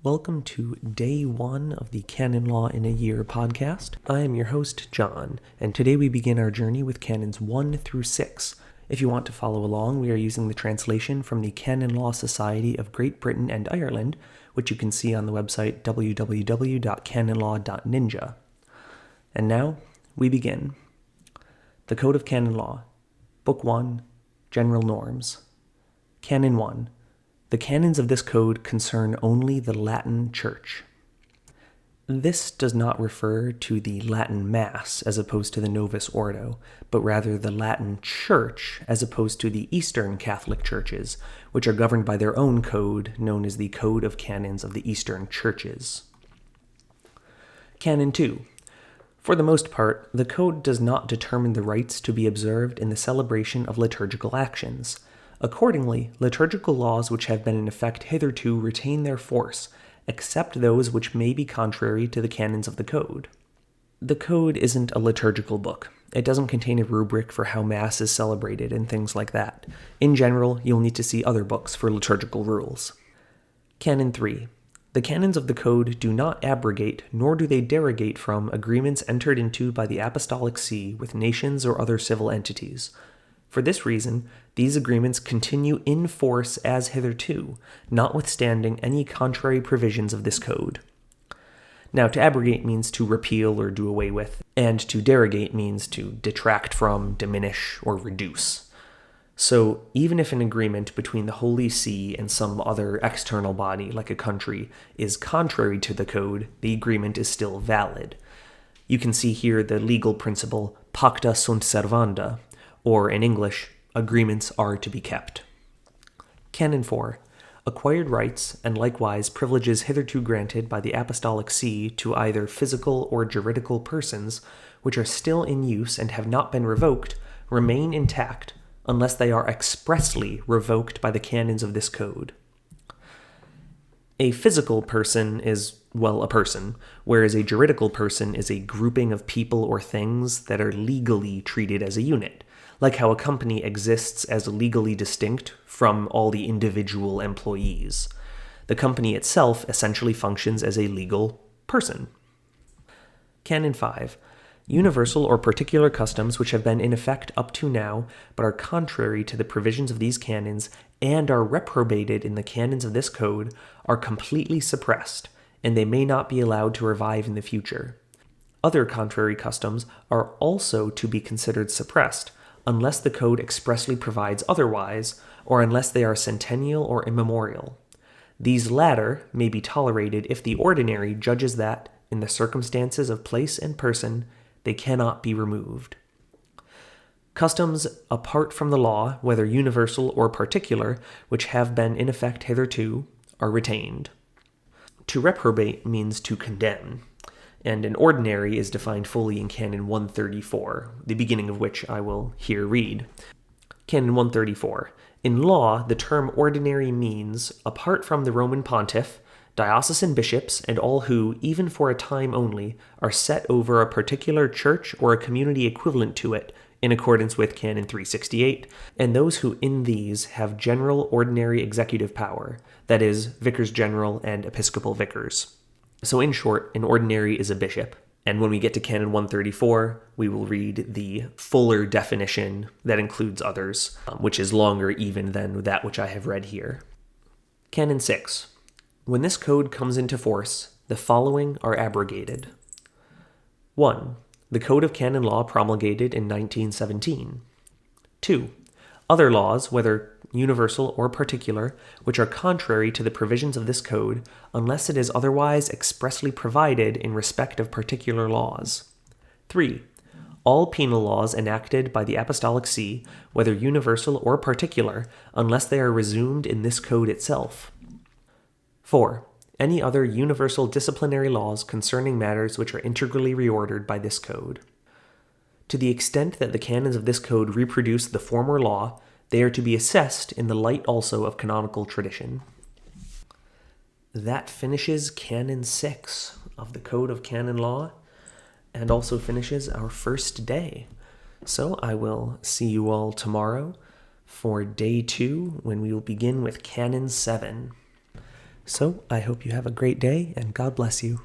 Welcome to Day 1 of the Canon Law in a Year podcast. I am your host, John, and today we begin our journey with Canons 1 through 6. If you want to follow along, we are using the translation from the Canon Law Society of Great Britain and Ireland, which you can see on the website www.canonlaw.ninja. And now, we begin. The Code of Canon Law, Book 1, General Norms. Canon 1. The canons of this code concern only the Latin Church. This does not refer to the Latin Mass as opposed to the Novus Ordo, but rather the Latin Church as opposed to the Eastern Catholic Churches, which are governed by their own code known as the Code of Canons of the Eastern Churches. Canon 2. For the most part, the code does not determine the rites to be observed in the celebration of liturgical actions. Accordingly, liturgical laws which have been in effect hitherto retain their force, except those which may be contrary to the canons of the code. The code isn't a liturgical book. It doesn't contain a rubric for how Mass is celebrated and things like that. In general, you'll need to see other books for liturgical rules. Canon 3. The canons of the code do not abrogate, nor do they derogate from, agreements entered into by the Apostolic See with nations or other civil entities. For this reason, these agreements continue in force as hitherto, notwithstanding any contrary provisions of this code. Now, to abrogate means to repeal or do away with, and to derogate means to detract from, diminish, or reduce. So, even if an agreement between the Holy See and some other external body, like a country, is contrary to the code, the agreement is still valid. You can see here the legal principle, pacta sunt servanda, or in English, agreements are to be kept. Canon 4. Acquired rights, and likewise privileges hitherto granted by the Apostolic See to either physical or juridical persons, which are still in use and have not been revoked, remain intact, unless they are expressly revoked by the canons of this code. A physical person is, well, a person, whereas a juridical person is a grouping of people or things that are legally treated as a unit, like how a company exists as legally distinct from all the individual employees. The company itself essentially functions as a legal person. Canon 5. Universal or particular customs which have been in effect up to now, but are contrary to the provisions of these canons and are reprobated in the canons of this code, are completely suppressed, and they may not be allowed to revive in the future. Other contrary customs are also to be considered suppressed, unless the code expressly provides otherwise, or unless they are centennial or immemorial. These latter may be tolerated if the ordinary judges that, in the circumstances of place and person, they cannot be removed. Customs apart from the law, whether universal or particular, which have been in effect hitherto, are retained. To reprobate means to condemn, and an ordinary is defined fully in Canon 134, the beginning of which I will here read. Canon 134. In law, the term ordinary means, apart from the Roman pontiff, diocesan bishops, and all who, even for a time only, are set over a particular church or a community equivalent to it, in accordance with Canon 368, and those who in these have general ordinary executive power, that is, vicars general and episcopal vicars. So in short, an ordinary is a bishop, and when we get to Canon 134, we will read the fuller definition that includes others, which is longer even than that which I have read here. Canon 6. When this code comes into force, the following are abrogated. 1. The Code of Canon Law promulgated in 1917. 2. Other laws, whether universal or particular, which are contrary to the provisions of this code, unless it is otherwise expressly provided in respect of particular laws. 3. All penal laws enacted by the Apostolic See, whether universal or particular, unless they are resumed in this code itself. 4. Any other universal disciplinary laws concerning matters which are integrally reordered by this code. To the extent that the canons of this code reproduce the former law, they are to be assessed in the light also of canonical tradition. That finishes Canon 6 of the Code of Canon Law, and also finishes our first day. So I will see you all tomorrow for day 2, when we will begin with Canon 7. So I hope you have a great day, and God bless you.